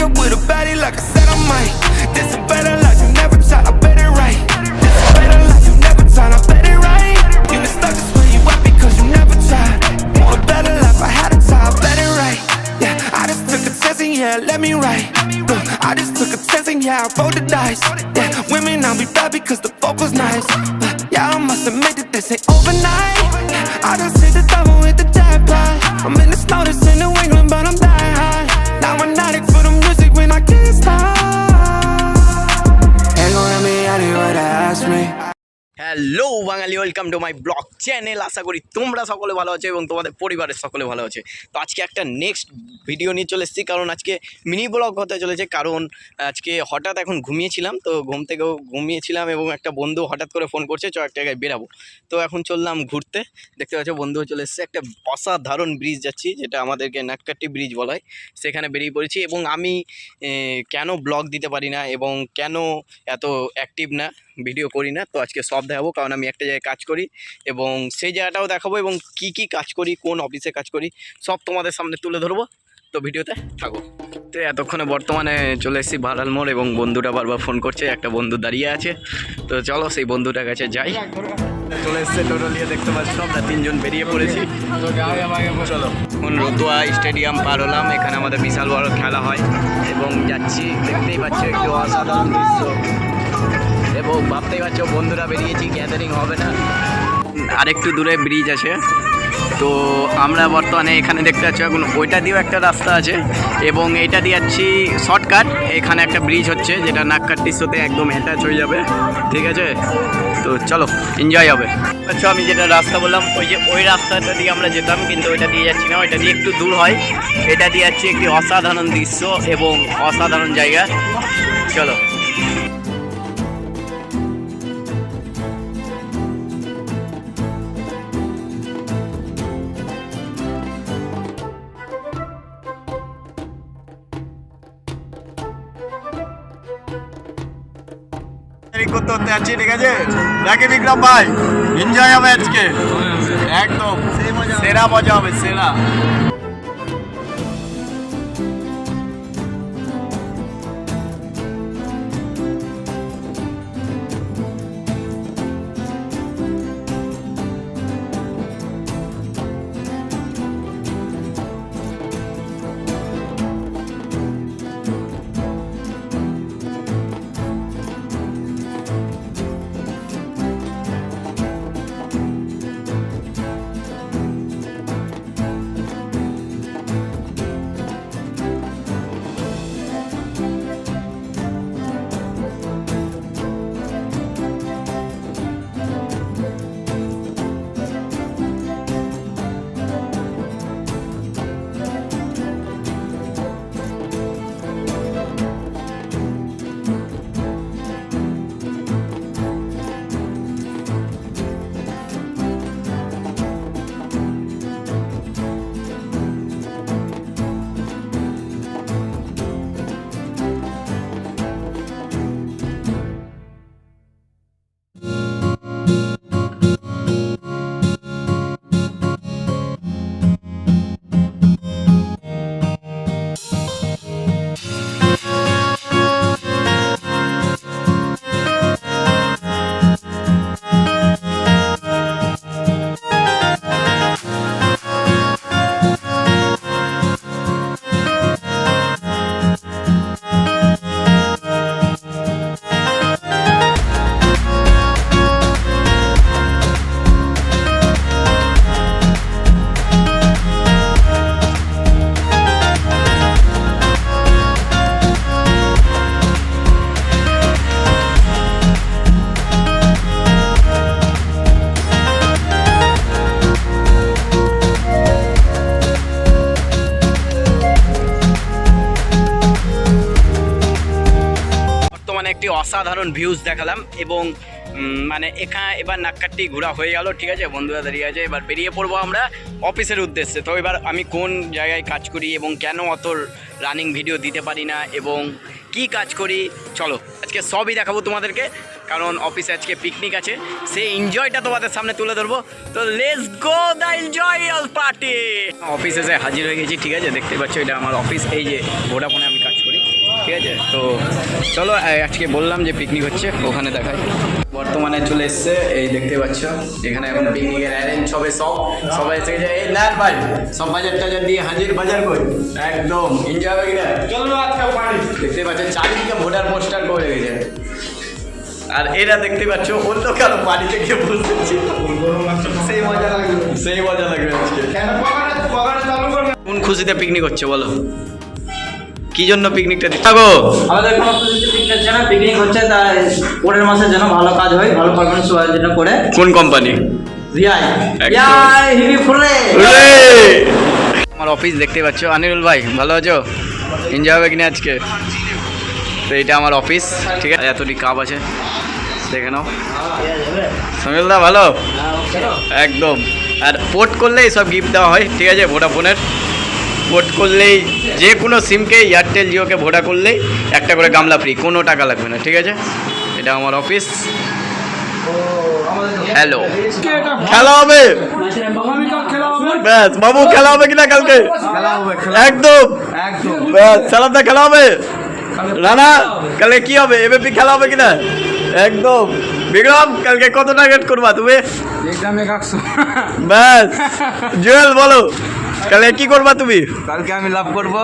up with a baddie like I said I might. This a better life, you never tried, I bet it right. This a better life, you never tried, I bet it right. You been stuck just where you at because you never tried. Want a better life, I had to try, I bet it right. Yeah, I just took a chance and yeah, let me write. Look, I just took a chance and yeah, I rolled the dice. Yeah, women I'll be bad because the vocal's nice. Yeah, I must admit that this ain't overnight. I just hit the double with the jackpot. I'm in the snow, this in New England, but I'm dying high. Now I'm an addict for the music when I can't stop. Ain't gonna let me anywhere to ask me. Hello Bangali, welcome to my blog channel. আশা করি তোমরা সকলে ভালো আছো এবং তোমাদের পরিবারের সকলে ভালো আছে। তো আজকে একটা নেক্সট ভিডিও নিয়ে চলে এসেছি, কারণ আজকে মিনি ব্লগ হতে চলেছে। কারণ আজকে হঠাৎ এখন ঘুমিয়েছিলাম, তো ঘুম থেকেও ঘুমিয়েছিলাম এবং একটা বন্ধু হঠাৎ করে ফোন করছে চ এক জায়গায় বেরাবো। তো এখন চললাম ঘুরতে। দেখতে পাচ্ছ বন্ধুও চলে এসেছে। একটা অসাধারণ ব্রিজ যাচ্ছি, যেটা আমাদেরকে নাটকাটি ব্রিজ বলা হয়, সেখানে বেরিয়ে পড়েছি। এবং আমি কেন ব্লগ দিতে পারি না এবং কেন এত অ্যাক্টিভ না, ভিডিও করি না, তো আজকে সব দেখাবো। কারণ আমি একটা জায়গায় কাজ করি এবং সেই জায়গাটাও দেখাবো এবং কি কি কাজ করি, কোন অফিসে কাজ করি, সব তোমাদের সামনে তুলে ধরবো। তো ভিডিওতে থাকো। তো এতক্ষণে বর্তমানে চলে এসেছি ভাড়াল মোড় এবং বন্ধুটা বারবার ফোন করছে, একটা বন্ধু দাঁড়িয়ে আছে। তো চলো সেই বন্ধুটার কাছে যাই। চলে এসছে টোটো নিয়ে, দেখতে পাচ্ছ আমরা তিনজন বেরিয়ে পড়েছি। চলো, এখন রতুয়া স্টেডিয়াম পার হলাম। এখানে আমাদের বিশাল বড় খেলা হয় এবং যাচ্ছি। দেখতেই পাচ্ছ একটু অসাধারণ দৃশ্য এবং ভাবতেই পারছো বন্ধুরা বেরিয়েছি, গ্যাদারিং হবে না। আরেকটু দূরে ব্রিজ আছে, তো আমরা বর্তমানে এখানে দেখতে পাচ্ছি। এখন ওইটা দিয়েও একটা রাস্তা আছে এবং এইটা দিয়ে যাচ্ছি শর্টকাট। এখানে একটা ব্রিজ হচ্ছে যেটা নাককাটির সাথে একদম অ্যাটাচ হয়ে যাবে, ঠিক আছে? তো চলো, এনজয় হবে। আচ্ছা, আমি যেটা রাস্তা বললাম ওই রাস্তাটা দিয়ে আমরা যেতাম, কিন্তু ওইটা দিয়ে যাচ্ছি না, ওইটা দিয়ে একটু দূর হয়। এটা দিয়ে যাচ্ছি একটি অসাধারণ দৃশ্য এবং অসাধারণ জায়গা। চলো। করতে হতে যাচ্ছি, ঠিক আছে? নাকি বিক্রম ভাই, এনজয় হবে আজকে, একদম সেরা মজা হবে, সেরা। একটি অসাধারণ ভিউজ দেখালাম এবং মানে এখানে এবার নাককাটি ঘোরা হয়ে গেল, ঠিক আছে? বন্ধুরা দাঁড়িয়ে আছে, এবার বেরিয়ে পড়বো আমরা অফিসের উদ্দেশ্যে। তো এবার আমি কোন জায়গায় কাজ করি এবং কেন অত রানিং ভিডিও দিতে পারি না এবং কি কাজ করি, চলো আজকে সবই দেখাবো তোমাদেরকে। কারণ অফিসে আজকে পিকনিক আছে, সেই এনজয়টা তোমাদের সামনে তুলে ধরবো। তো লেটস গো দ্য এনজয়াল পার্টি। অফিসে এসে হাজির হয়ে গেছি, ঠিক আছে? দেখতে পাচ্ছ এটা আমার অফিস, এই যে ভোডাফোনে আমি কাজ করি। ঠিক আছে। তো চলো আজকে বললাম যে পিকনিক হচ্ছে, ওখানে দেখাই। বর্তমানে চলে এসছে, এই দেখতে পাচ্ছ এখানে এখন পিকনিকের অ্যারেঞ্জ হবে, সবাই এসে গেছে। এই না ভাই, সব বাজার টাজার দিয়ে হাজির, বাজার কই একদম এনজয় হবে কিনা। চলো আজকে পার্টি দেখতে পাচ্ছ, চারিদিকে ভোটার পোস্টার করে গেছে। আর এরা দেখতে পাচ্ছ অন্য কারো বাড়িতে গিয়ে বসেছি, সেই মজা লাগবে আজকে। কোন খুশিতে পিকনিক হচ্ছে বলো, কি জন্য পিকনিকটা দিচ্ছ গো? আমাদের কোনো পিকনিক হচ্ছে না, পিকনিক হচ্ছে তাই পরের মাসে যেন ভালো কাজ হয়, ভালো পারফরমেন্স হওয়ার জন্য করে। কোন কোম্পানি? রিয়াই একদম। রিয়াই হিবি ফুরে। আমার অফিস দেখতে পাচ্ছ। আনিরুল ভাই ভালো আছো? এনজয় হবে কিনা আজকে? তো এটা আমার অফিস, ঠিক আছে। এতটি কাপ আছে, দেখে নাও। সমীল দা ভালো একদম। আর পোর্ট করলেই সব গিফট দেওয়া হয়, ঠিক আছে। ভোডাফোনের পোর্ট করলেই, যে কোনো সিমকে, এয়ারটেল জিওকে ভোডা করলেই একটা করে গামলা ফ্রি, কোনো টাকা লাগবে না, ঠিক আছে। এটা আমার অফিস। হ্যালো, খেলা হবে ব্যাস। বাবু খেলা হবে কিনা কালকে? একদম ব্যাস। সালামদা খেলা হবে? রানা কালকে কি হবে? এবিপি খেলা হবে কিনা? একদম। বিক্রম কালকে কত টার্গেট করবা তুমি? ব্যাস। জুয়েল বলো কালকে কি করবা তুমি? কালকে আমি লাভ করবো।